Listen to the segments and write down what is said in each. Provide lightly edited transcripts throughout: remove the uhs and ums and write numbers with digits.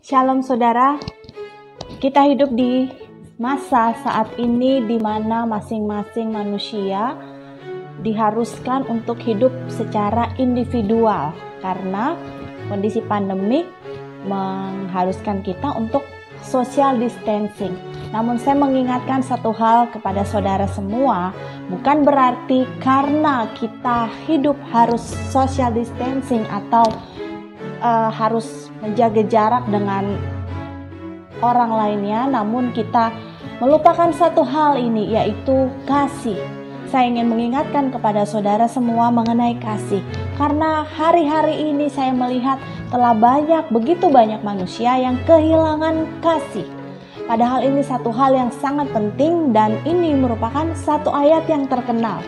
Shalom saudara, kita hidup di masa saat ini di mana masing-masing manusia diharuskan untuk hidup secara individual karena kondisi pandemik mengharuskan kita untuk social distancing. Namun saya mengingatkan satu hal kepada saudara semua, bukan berarti karena kita hidup harus social distancing atau harus menjaga jarak dengan orang lainnya, namun kita melupakan satu hal ini, yaitu kasih. Saya ingin mengingatkan kepada saudara semua mengenai kasih, karena hari-hari ini saya melihat telah begitu banyak manusia yang kehilangan kasih. Padahal ini satu hal yang sangat penting dan ini merupakan satu ayat yang terkenal.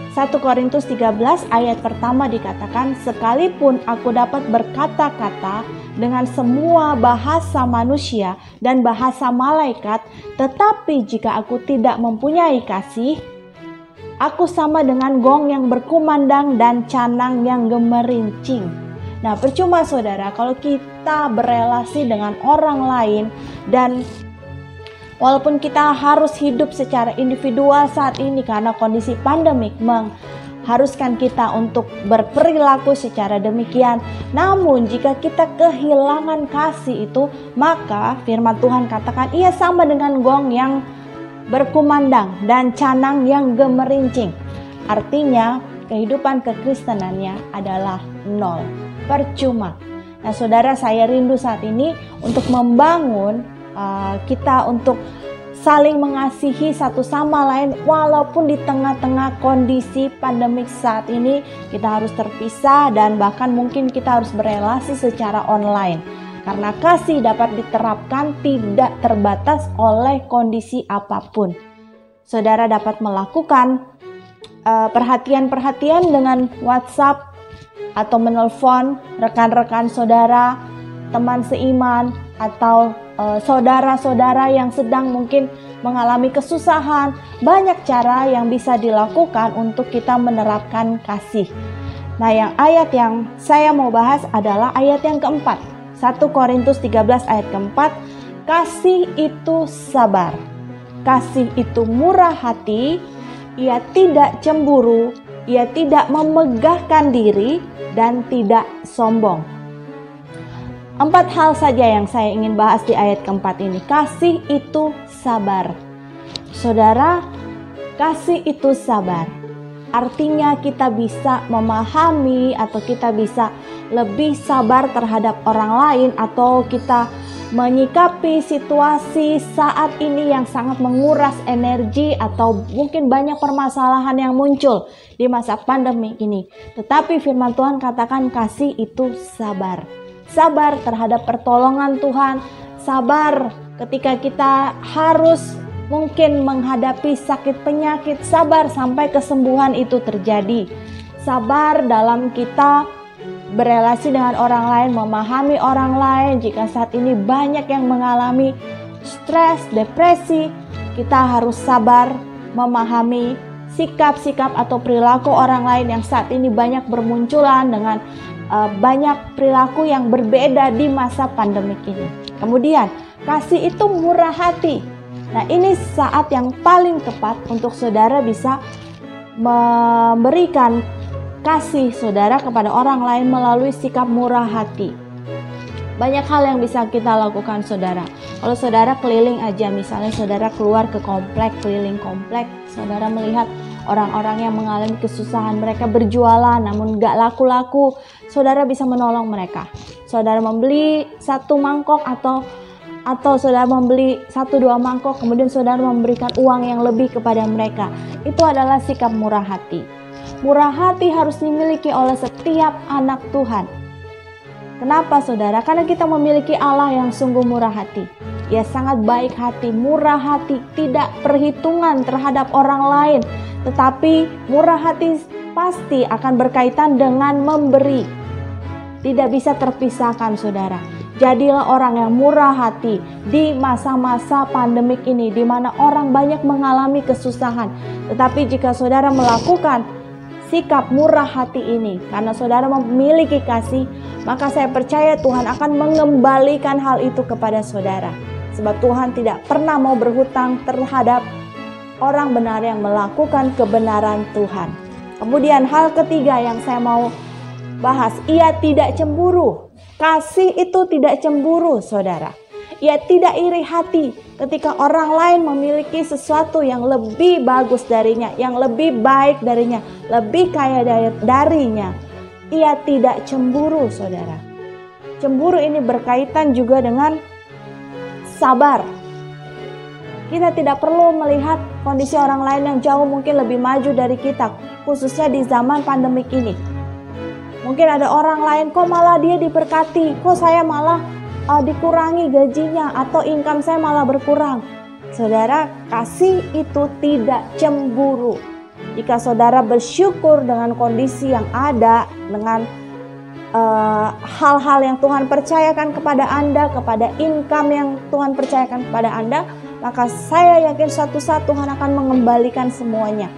1 Korintus 13 ayat pertama dikatakan, sekalipun aku dapat berkata-kata dengan semua bahasa manusia dan bahasa malaikat, tetapi jika aku tidak mempunyai kasih, aku sama dengan gong yang berkumandang dan canang yang gemerincing. Nah, percuma saudara kalau kita berelasi dengan orang lain dan walaupun kita harus hidup secara individual saat ini karena kondisi pandemik mengharuskan kita untuk berperilaku secara demikian. Namun jika kita kehilangan kasih itu, maka firman Tuhan katakan ia sama dengan gong yang berkumandang dan canang yang gemerincing. Artinya kehidupan kekristenannya adalah nol, percuma. Nah saudara, saya rindu saat ini untuk membangun kita untuk saling mengasihi satu sama lain walaupun di tengah-tengah kondisi pandemik saat ini kita harus terpisah dan bahkan mungkin kita harus berelasi secara online karena kasih dapat diterapkan tidak terbatas oleh kondisi apapun. Saudara dapat melakukan perhatian-perhatian dengan WhatsApp atau menelpon rekan-rekan saudara, teman seiman atau saudara-saudara yang sedang mungkin mengalami kesusahan. Banyak cara yang bisa dilakukan untuk kita menerapkan kasih. Nah, ayat yang saya mau bahas adalah ayat yang keempat. 1 Korintus 13 ayat keempat. Kasih itu sabar. Kasih itu murah hati. Ia tidak cemburu. Ia tidak memegahkan diri dan tidak sombong. 4 hal saja yang saya ingin bahas di ayat keempat ini. Kasih itu sabar. Saudara, kasih itu sabar. Artinya kita bisa memahami atau kita bisa lebih sabar terhadap orang lain atau kita menyikapi situasi saat ini yang sangat menguras energi atau mungkin banyak permasalahan yang muncul di masa pandemi ini. Tetapi firman Tuhan katakan kasih itu sabar. Sabar terhadap pertolongan Tuhan, sabar ketika kita harus mungkin menghadapi sakit penyakit, sabar sampai kesembuhan itu terjadi. Sabar dalam kita berelasi dengan orang lain, memahami orang lain. Jika saat ini banyak yang mengalami stres, depresi, kita harus sabar memahami sikap-sikap atau perilaku orang lain yang saat ini banyak bermunculan dengan banyak perilaku yang berbeda di masa pandemik ini. Kemudian, kasih itu murah hati. Nah, ini saat yang paling tepat untuk saudara bisa memberikan kasih saudara kepada orang lain melalui sikap murah hati. Banyak hal yang bisa kita lakukan saudara. Kalau saudara keliling aja, misalnya saudara keluar ke komplek, keliling komplek, saudara melihat orang-orang yang mengalami kesusahan, mereka berjualan namun gak laku-laku, saudara bisa menolong mereka. Saudara membeli satu mangkok atau saudara membeli 1-2 mangkok, kemudian saudara memberikan uang yang lebih kepada mereka. Itu adalah sikap murah hati. Murah hati harus dimiliki oleh setiap anak Tuhan. Kenapa saudara? Karena kita memiliki Allah yang sungguh murah hati. Ia sangat baik hati, murah hati, tidak perhitungan terhadap orang lain. Tetapi murah hati pasti akan berkaitan dengan memberi. Tidak bisa terpisahkan saudara. Jadilah orang yang murah hati di masa-masa pandemik ini, di mana orang banyak mengalami kesusahan. Tetapi jika saudara melakukan sikap murah hati ini, karena saudara memiliki kasih, maka saya percaya Tuhan akan mengembalikan hal itu kepada saudara. Sebab Tuhan tidak pernah mau berhutang terhadap orang benar yang melakukan kebenaran Tuhan. Kemudian hal ketiga yang saya mau bahas, ia tidak cemburu. Kasih itu tidak cemburu, saudara. Ia tidak iri hati ketika orang lain memiliki sesuatu yang lebih bagus darinya, yang lebih baik darinya, lebih kaya darinya. Ia tidak cemburu, saudara. Cemburu ini berkaitan juga dengan sabar. Kita tidak perlu melihat kondisi orang lain yang jauh mungkin lebih maju dari kita, khususnya di zaman pandemik ini. Mungkin ada orang lain, kok malah dia diberkati, kok saya malah dikurangi gajinya, atau income saya malah berkurang. Saudara, kasih itu tidak cemburu. Jika saudara bersyukur dengan kondisi yang ada, dengan hal-hal yang Tuhan percayakan kepada Anda, kepada income yang Tuhan percayakan kepada Anda, maka saya yakin suatu saat Tuhan akan mengembalikan semuanya.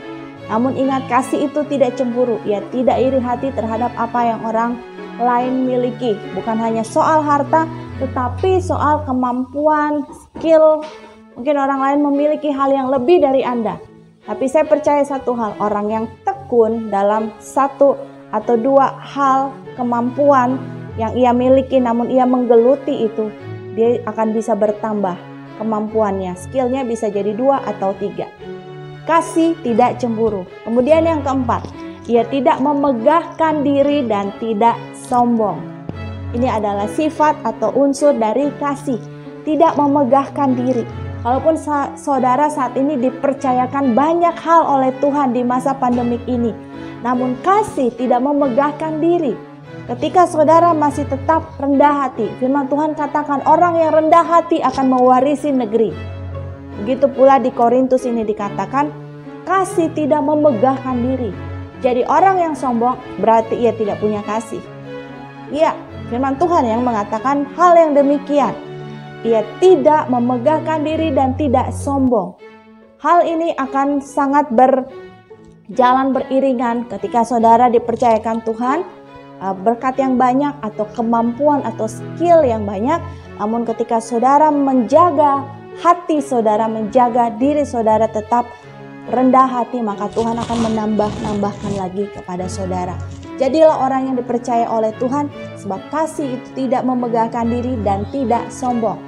Namun ingat, kasih itu tidak cemburu. Ia tidak iri hati terhadap apa yang orang lain miliki. Bukan hanya soal harta, tetapi soal kemampuan, skill. Mungkin orang lain memiliki hal yang lebih dari Anda. Tapi saya percaya satu hal, orang yang tekun dalam satu atau dua hal kemampuan yang ia miliki, namun ia menggeluti itu, dia akan bisa bertambah kemampuannya. Skillnya bisa jadi 2 atau 3. Kasih tidak cemburu. Kemudian yang keempat, ia tidak memegahkan diri dan tidak sombong. Ini adalah sifat atau unsur dari kasih, tidak memegahkan diri. Kalaupun saudara saat ini dipercayakan banyak hal oleh Tuhan di masa pandemik ini, namun kasih tidak memegahkan diri. Ketika saudara masih tetap rendah hati, firman Tuhan katakan orang yang rendah hati akan mewarisi negeri. Begitu pula di Korintus ini dikatakan kasih tidak memegahkan diri. Jadi orang yang sombong berarti ia tidak punya kasih. Iya, firman Tuhan yang mengatakan hal yang demikian. Ia tidak memegahkan diri dan tidak sombong. Hal ini akan sangat berjalan beriringan ketika saudara dipercayakan Tuhan berkat yang banyak atau kemampuan atau skill yang banyak. Namun ketika saudara menjaga hati saudara, menjaga diri saudara tetap rendah hati, maka Tuhan akan menambahkan lagi kepada saudara. Jadilah orang yang dipercaya oleh Tuhan, sebab kasih itu tidak memegahkan diri dan tidak sombong.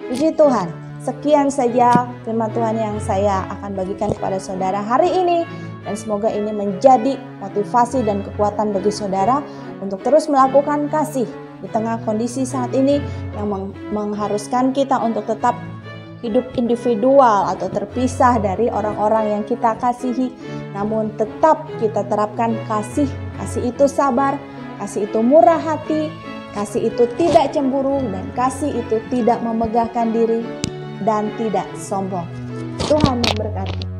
Puji Tuhan, sekian saja firman Tuhan yang saya akan bagikan kepada saudara hari ini. Dan semoga ini menjadi motivasi dan kekuatan bagi saudara untuk terus melakukan kasih di tengah kondisi saat ini yang mengharuskan kita untuk tetap hidup individual atau terpisah dari orang-orang yang kita kasihi. Namun tetap kita terapkan kasih. Kasih itu sabar, kasih itu murah hati, kasih itu tidak cemburu, dan kasih itu tidak memegahkan diri dan tidak sombong. Tuhan memberkati.